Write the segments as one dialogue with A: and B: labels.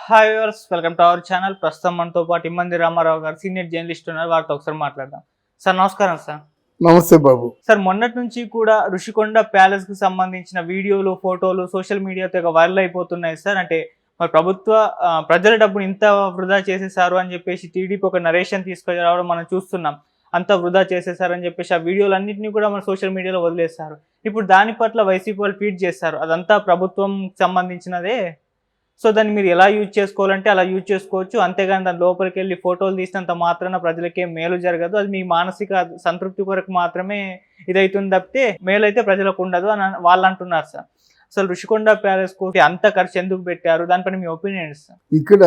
A: Hi viewers, welcome to our channel. ప్రస్తుతం మనతో పాటు ఇమ్మంది రామారావు గారు సీనియర్ జర్నలిస్ట్ ఉన్నారు. వారితో ఒకసారి మాట్లాడదాం. సార్ నమస్కారం. సార్
B: నమస్తే బాబు.
A: సార్ మొన్నటి నుంచి కూడా ఋషికొండ ప్యాలెస్ కు సంబంధించిన వీడియోలు, ఫోటోలు సోషల్ మీడియాతో వైరల్ అయిపోతున్నాయి సార్. అంటే మరి ప్రజల డబ్బును ఇంత వృధా చేసేసారు అని చెప్పేసి టీడీపీ ఒక నరేషన్ తీసుకురావడం మనం చూస్తున్నాం. అంత వృధా చేసేసారని చెప్పేసి ఆ వీడియోలన్నింటినీ కూడా మన సోషల్ మీడియాలో వదిలేస్తారు. ఇప్పుడు దాని పట్ల వైసీపీ వాళ్ళు ట్వీట్ చేస్తారు, అదంతా ప్రభుత్వం సంబంధించినదే, సో దాన్ని మీరు ఎలా యూజ్ చేసుకోవాలంటే అలా యూజ్ చేసుకోవచ్చు, అంతేగాని దాని లోపలికి వెళ్ళి ఫోటోలు తీసినంత మాత్రాన ప్రజలకేం మేలు జరగదు, అది మీ మానసిక సంతృప్తి కొరకు మాత్రమే ఇదైతుంది తప్పితే మేలు అయితే ప్రజలకు ఉండదు అని వాళ్ళు అంటున్నారు సార్. అసలు ఋషికొండ ప్యాలెస్ కు అంత ఖర్చు ఎందుకు పెట్టారు, దానిపైన మీ ఒపీనియన్ సార్?
B: ఇక్కడ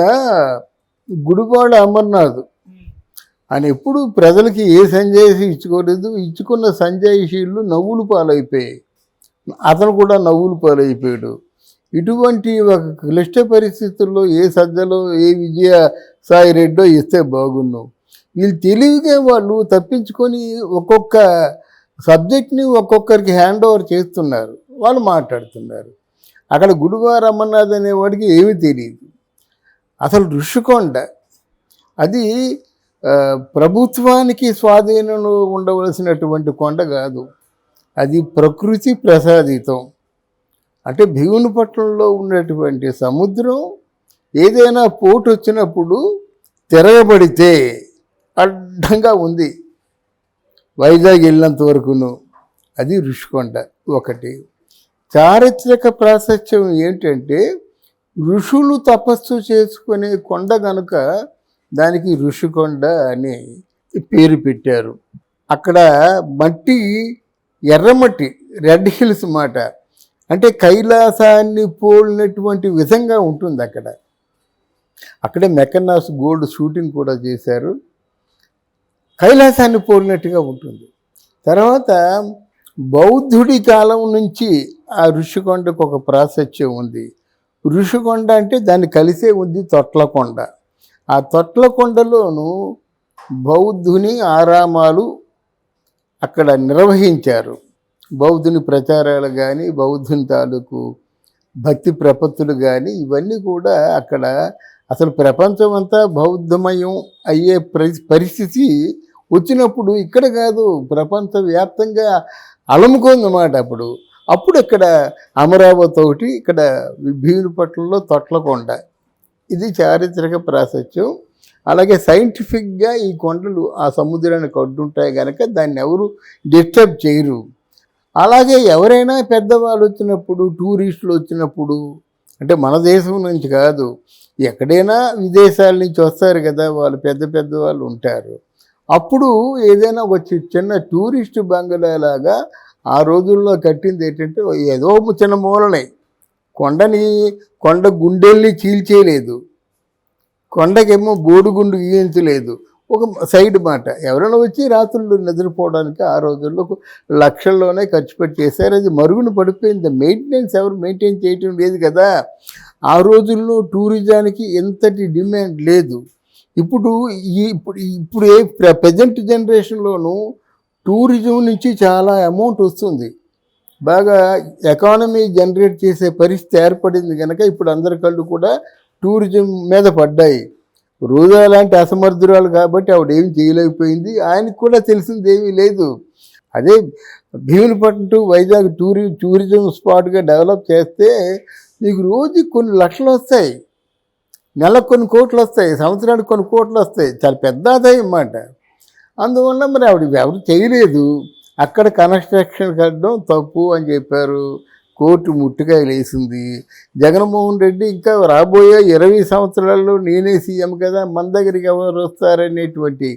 B: గుడివాడ అమర్నాథ్ ఆయన ఎప్పుడు ప్రజలకి ఏ సంజాయిషి ఇచ్చుకోలేదు. ఇచ్చుకున్న సంజాయిషీలు నవ్వులు పాలైపోయాయి. అతను కూడా నవ్వులు పాలైపోయాడు. ఇటువంటి ఒక క్లిష్ట పరిస్థితుల్లో ఏ సజ్జలో ఏ విజయ సాయి రెడ్డో ఇస్తే బాగున్నావు. వీళ్ళు తెలివిగా వాళ్ళు తప్పించుకొని ఒక్కొక్క సబ్జెక్ట్ని ఒక్కొక్కరికి హ్యాండ్ ఓవర్ చేస్తున్నారు, వాళ్ళు మాట్లాడుతున్నారు. అక్కడ గుడివాడ అమర్నాథ్ అనేవాడికి ఏమీ తెలియదు. అసలు ఋషికొండ అది ప్రభుత్వానికి స్వాధీనంలో ఉండవలసినటువంటి కొండ కాదు, అది ప్రకృతి ప్రసాదితం. అంటే భీమునిపట్నంలో ఉన్నటువంటి సముద్రం ఏదైనా పోటు వచ్చినప్పుడు తిరగబడితే అడ్డంగా ఉంది వైజాగ్ వెళ్ళినంత వరకును. అది ఋషికొండ. ఒకటి చారిత్రక ప్రాశస్త్యం ఏంటంటే ఋషులు తపస్సు చేసుకునే కొండ కనుక దానికి ఋషికొండ అని పేరు పెట్టారు. అక్కడ మట్టి ఎర్రమట్టి, రెడ్ హిల్స్ మాట, అంటే కైలాసాన్ని పోలినటువంటి విధంగా ఉంటుంది. అక్కడే మెకన్నాస్ గోల్డ్ షూటింగ్ కూడా చేశారు. కైలాసాన్ని పోలినట్టుగా ఉంటుంది. తర్వాత బౌద్ధుడి కాలం నుంచి ఆ ఋషికొండకు ఒక ప్రాశస్త్యం ఉంది. ఋషికొండ అంటే దాన్ని కలిసే ఉంది తొట్లకొండ. ఆ తొట్లకొండలోనూ బౌద్ధుని ఆరామాలు అక్కడ నిర్వహించారు. బౌద్ధుని ప్రచారాలు కానీ, బౌద్ధుని తాలూకు భక్తి ప్రపత్తులు కానీ, ఇవన్నీ కూడా అక్కడ అసలు ప్రపంచం అంతా బౌద్ధమయం అయ్యే పరిస్థితి వచ్చినప్పుడు ఇక్కడ కాదు, ప్రపంచవ్యాప్తంగా అలముకుందన్నమాట. అప్పుడు ఇక్కడ అమరావతి ఒకటి, ఇక్కడ భీమునిపట్నంలో తొట్లకొండ. ఇది చారిత్రక ప్రాశస్త్యం. అలాగే సైంటిఫిక్గా ఈ కొండలు ఆ సముద్రానికి అడ్డుంటాయి కనుక దాన్ని ఎవరు డిస్టర్బ్ చేయరు. అలాగే ఎవరైనా పెద్దవాళ్ళు వచ్చినప్పుడు, టూరిస్టులు వచ్చినప్పుడు, అంటే మన దేశం నుంచి కాదు, ఎక్కడైనా విదేశాల నుంచి వస్తారు కదా, వాళ్ళు పెద్ద వాళ్ళు ఉంటారు. అప్పుడు ఏదైనా ఒక చిన్న టూరిస్ట్ బంగ్లాలాగా ఆ రోజుల్లో కట్టింది ఏంటంటే ఏదో చిన్న మూలనే, కొండ గుండెల్ని చీల్చేయలేదు, కొండకేమో బోడుగుండు గీయించలేదు, ఒక సైడ్ మాట. ఎవరైనా వచ్చి రాత్రులు నిద్రపోవడానికి ఆ రోజుల్లో లక్షల్లోనే ఖర్చు పెట్టి చేశారు. అది మరుగున పడిపోయింది. మెయింటెనెన్స్ ఎవరు మెయింటైన్ చేయటం లేదు కదా. ఆ రోజుల్లో టూరిజానికి ఎంతటి డిమాండ్ లేదు. ఇప్పుడు ప్రజెంట్ జనరేషన్లోనూ టూరిజం నుంచి చాలా అమౌంట్ వస్తుంది, బాగా ఎకానమీ జనరేట్ చేసే పరిస్థితి ఏర్పడింది కనుక ఇప్పుడు అందరి కళ్ళు కూడా టూరిజం మీద పడ్డాయి. రోజా లాంటి అసమర్థురాలు కాబట్టి ఆవిడేమి చేయలేకపోయింది. ఆయనకు కూడా తెలిసింది ఏమీ లేదు. అదే భీమునిపట్నం టు వైజాగ్ టూరిజం స్పాట్గా డెవలప్ చేస్తే నీకు రోజుకి కొన్ని లక్షలు వస్తాయి, నెలకు కొన్ని కోట్లు వస్తాయి, సంవత్సరానికి కొన్ని కోట్లు వస్తాయి. చాలా పెద్ద ఆదాయం అన్నమాట. అందువల్ల మరి ఎవరు చేయలేదు. అక్కడ కన్స్ట్రక్షన్ కట్టడం తప్పు అని చెప్పారు. కోర్టు ముట్టుకాయలు వేసింది. జగన్మోహన్ రెడ్డి ఇంకా రాబోయే 20 సంవత్సరాల్లో నేనే సీఎం కదా, మన దగ్గరికి ఎవరు వస్తారనేటువంటి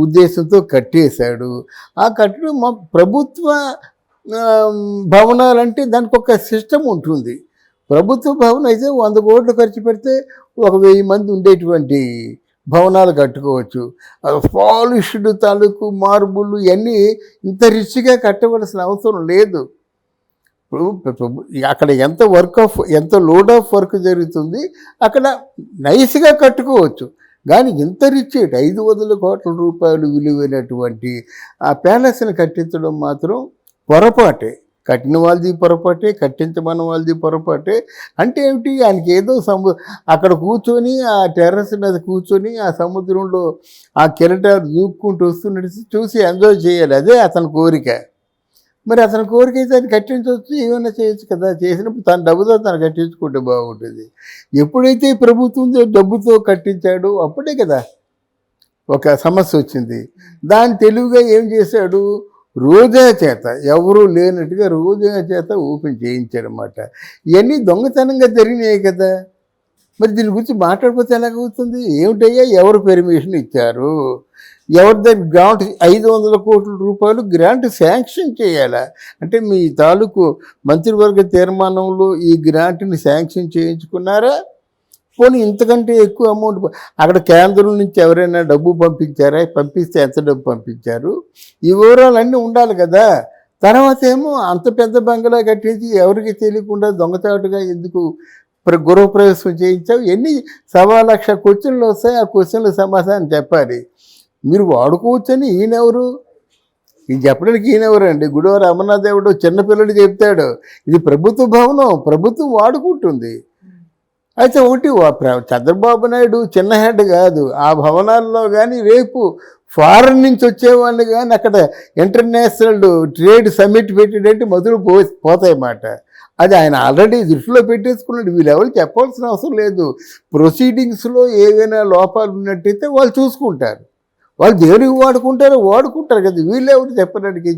B: ఉద్దేశంతో కట్టేశాడు. ఆ కట్టడం మా ప్రభుత్వ భవనాలంటే దానికి ఒక సిస్టమ్ ఉంటుంది. ప్రభుత్వ భవనం అయితే 100 కోట్లు ఖర్చు పెడితే 1000 మంది ఉండేటువంటి భవనాలు కట్టుకోవచ్చు. పాలిష్డ్ తాలూకు మార్బుల్ ఇవన్నీ ఇంత రిచ్గా కట్టవలసిన అవసరం లేదు. అక్కడ ఎంత లోడ్ ఆఫ్ వర్క్ జరుగుతుంది, అక్కడ నైస్గా కట్టుకోవచ్చు. కానీ ఇంత రిచ్ 500 కోట్ల రూపాయలు విలువైనటువంటి ఆ ప్యాలెస్ని కట్టించడం మాత్రం పొరపాటే. కట్టిన వాళ్ళది పొరపాటే, కట్టించమన్న వాళ్ళది పొరపాటే. అంటే ఏమిటి, ఆయనకి ఏదో అక్కడ కూర్చొని ఆ టెర్రస్ మీద కూర్చొని ఆ సముద్రంలో ఆ కెరటాలు దూక్కుంటూ వస్తున్నట్టు చూసి ఎంజాయ్ చేయాలి, అదే అతని కోరిక. మరి అతని కోరిక అయితే అది కట్టించవచ్చు, ఏమైనా చేయొచ్చు కదా. చేసినప్పుడు తన డబ్బుతో తను కట్టించుకుంటే బాగుంటుంది. ఎప్పుడైతే ప్రభుత్వం డబ్బుతో కట్టించాడో అప్పుడే కదా ఒక సమస్య వచ్చింది. దాన్ని తెలివిగా ఏం చేశాడు, రోజా చేత, ఎవరూ లేనట్టుగా రోజా చేత ఓపెన్ చేయించాడనమాట. ఇవన్నీ దొంగతనంగా జరిగినాయి కదా. మరి దీని గురించి మాట్లాడిపోతే ఎలాగవుతుంది? ఏమిటయ్యా, ఎవరు పెర్మిషన్ ఇచ్చారు, ఎవరి దగ్గర గ్రాంట్ 500 కోట్ల రూపాయలు గ్రాంట్ శాంక్షన్ చేయాలా? అంటే మీ తాలూకు మంత్రివర్గ తీర్మానంలో ఈ గ్రాంట్ని శాంక్షన్ చేయించుకున్నారా? పోనీ ఇంతకంటే ఎక్కువ అమౌంట్ అక్కడ కేంద్రం నుంచి ఎవరైనా డబ్బు పంపించారా? పంపిస్తే ఎంత డబ్బు పంపించారు? ఈ వివరాలన్నీ ఉండాలి కదా. తర్వాత ఏమో అంత పెద్ద బంగ్లా కట్టేసి ఎవరికి తెలియకుండా దొంగచాటుగా ఎందుకు గృహప్రవేశం చేయించావు? ఎన్ని 1,00,000 క్వశ్చన్లు వస్తాయి, ఆ క్వశ్చన్ల సమాధానం చెప్పాలి. మీరు వాడుకోవచ్చని ఈయనెవరు? ఇది చెప్పడానికి ఈయనెవరండి? గుడివార అమర్నాథ్ దేవుడు చిన్నపిల్లడు చెప్తాడు, ఇది ప్రభుత్వ భవనం, ప్రభుత్వం వాడుకుంటుంది. అయితే ఒకటి, చంద్రబాబు నాయుడు చిన్న హెడ్ కాదు. ఆ భవనాల్లో కానీ రేపు ఫారెన్ నుంచి వచ్చేవాళ్ళు కానీ అక్కడ ఇంటర్నేషనల్ ట్రేడ్ సమ్మిట్ పెట్టేటంటే మొదలు పోతాయన్నమాట. అది ఆయన ఆల్రెడీ దృష్టిలో పెట్టేసుకున్నాడు. వీళ్ళెవరు చెప్పాల్సిన అవసరం లేదు. ప్రొసీడింగ్స్లో ఏవైనా లోపాలు ఉన్నట్టయితే వాళ్ళు చూసుకుంటారు. వాళ్ళు దేనికి వాడుకుంటారు కదా. వీళ్ళెవరు చెప్పడానికి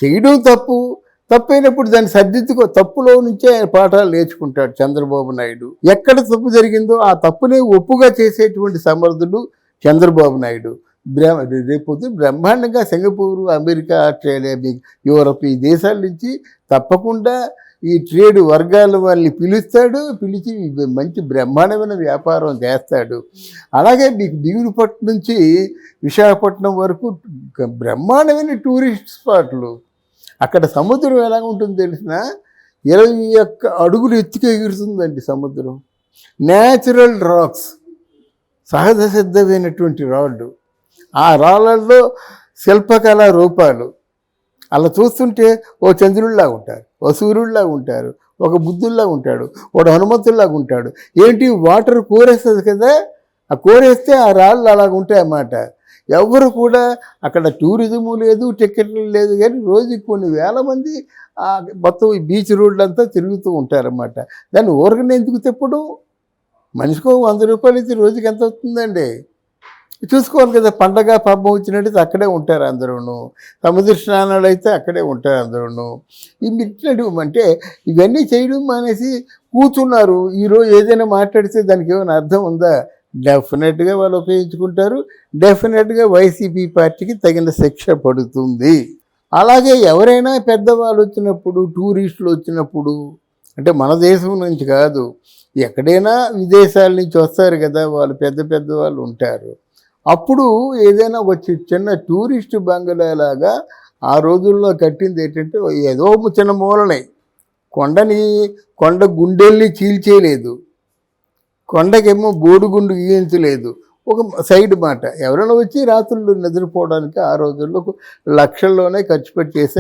B: చేయడం తప్పైనప్పుడు దాన్ని సర్దిద్దుకో. తప్పులో నుంచే ఆయన పాఠాలు నేర్చుకుంటాడు చంద్రబాబు నాయుడు. ఎక్కడ తప్పు జరిగిందో ఆ తప్పునే ఒప్పుగా చేసేటువంటి సమర్థుడు చంద్రబాబు నాయుడు. రేపొద్దు బ్రహ్మాండంగా సింగపూరు, అమెరికా, ఆస్ట్రేలియా, యూరప్ ఈ దేశాల నుంచి తప్పకుండా ఈ ట్రేడ్ వర్గాల వాళ్ళని పిలిచి మంచి బ్రహ్మాండమైన వ్యాపారం చేస్తాడు. అలాగే మీకు భీమునిపట్నం నుంచి విశాఖపట్నం వరకు బ్రహ్మాండమైన టూరిస్ట్ స్పాట్లు. అక్కడ సముద్రం ఎలా ఉంటుంది తెలిసిన, 21 అడుగులు ఎత్తుకు ఎగురుతుందండి సముద్రం. న్యాచురల్ రాక్స్, సహజ సిద్ధమైనటువంటి రాళ్ళు. ఆ రాళ్ళల్లో శిల్పకళా రూపాలు. అలా చూస్తుంటే ఓ చంద్రుడిలాగా ఉంటారు, ఓ సూర్యుడిలాగా ఉంటారు, ఒక బుద్ధుల్లాగా ఉంటాడు, ఒక హనుమంతుల్లాగా ఉంటాడు. ఏంటి, వాటర్ కోరేస్తుంది కదా, ఆ కోరేస్తే ఆ రాళ్ళు అలాగ ఉంటాయి అన్నమాట. ఎవరు కూడా అక్కడ టూరిజము లేదు, టికెట్లు లేదు, కానీ రోజుకి కొన్ని వేల మంది మొత్తం ఈ బీచ్ రోడ్లంతా తిరుగుతూ ఉంటారన్నమాట. దాన్ని ఊరకనే ఎందుకు తిప్పడం? మనిషికో 100 రూపాయలు అయితే రోజుకి ఎంత అవుతుందండి? చూసుకోవాలి కదా. పండగ పబ్బం వచ్చినట్టయితే అక్కడే ఉంటారు అందరూ. సముద్ర స్నానాలు అయితే అక్కడే ఉంటారు అందరూ. ఈ మిట్లడు అంటే ఇవన్నీ చేయడం మానేసి కూర్చున్నారు. ఈరోజు ఏదైనా మాట్లాడితే దానికి ఏమైనా అర్థం ఉందా? డెఫినెట్గా వాళ్ళు ఉపయోగించుకుంటారు. డెఫినెట్గా వైసీపీ పార్టీకి తగిన శిక్ష పడుతుంది. అలాగే ఎవరైనా పెద్దవాళ్ళు వచ్చినప్పుడు, టూరిస్టులు వచ్చినప్పుడు, అంటే మన దేశం నుంచి కాదు, ఎక్కడైనా విదేశాల నుంచి వస్తారు కదా, వాళ్ళు పెద్ద వాళ్ళు ఉంటారు. అప్పుడు ఏదైనా వచ్చి చిన్న టూరిస్ట్ బంగ్లాలాగా ఆ రోజుల్లో కట్టింది ఏంటంటే, ఏదో చిన్న మూలనే కొండ గుండెల్ని చీల్చేయలేదు, కొండకేమో బోడుగుండు గీయించలేదు, ఒక సైడ్ మాట. ఎవరైనా వచ్చి రాత్రులు నిద్రపోవడానికి ఆ రోజుల్లో లక్షల్లోనే ఖర్చు పెట్టి చేశారు.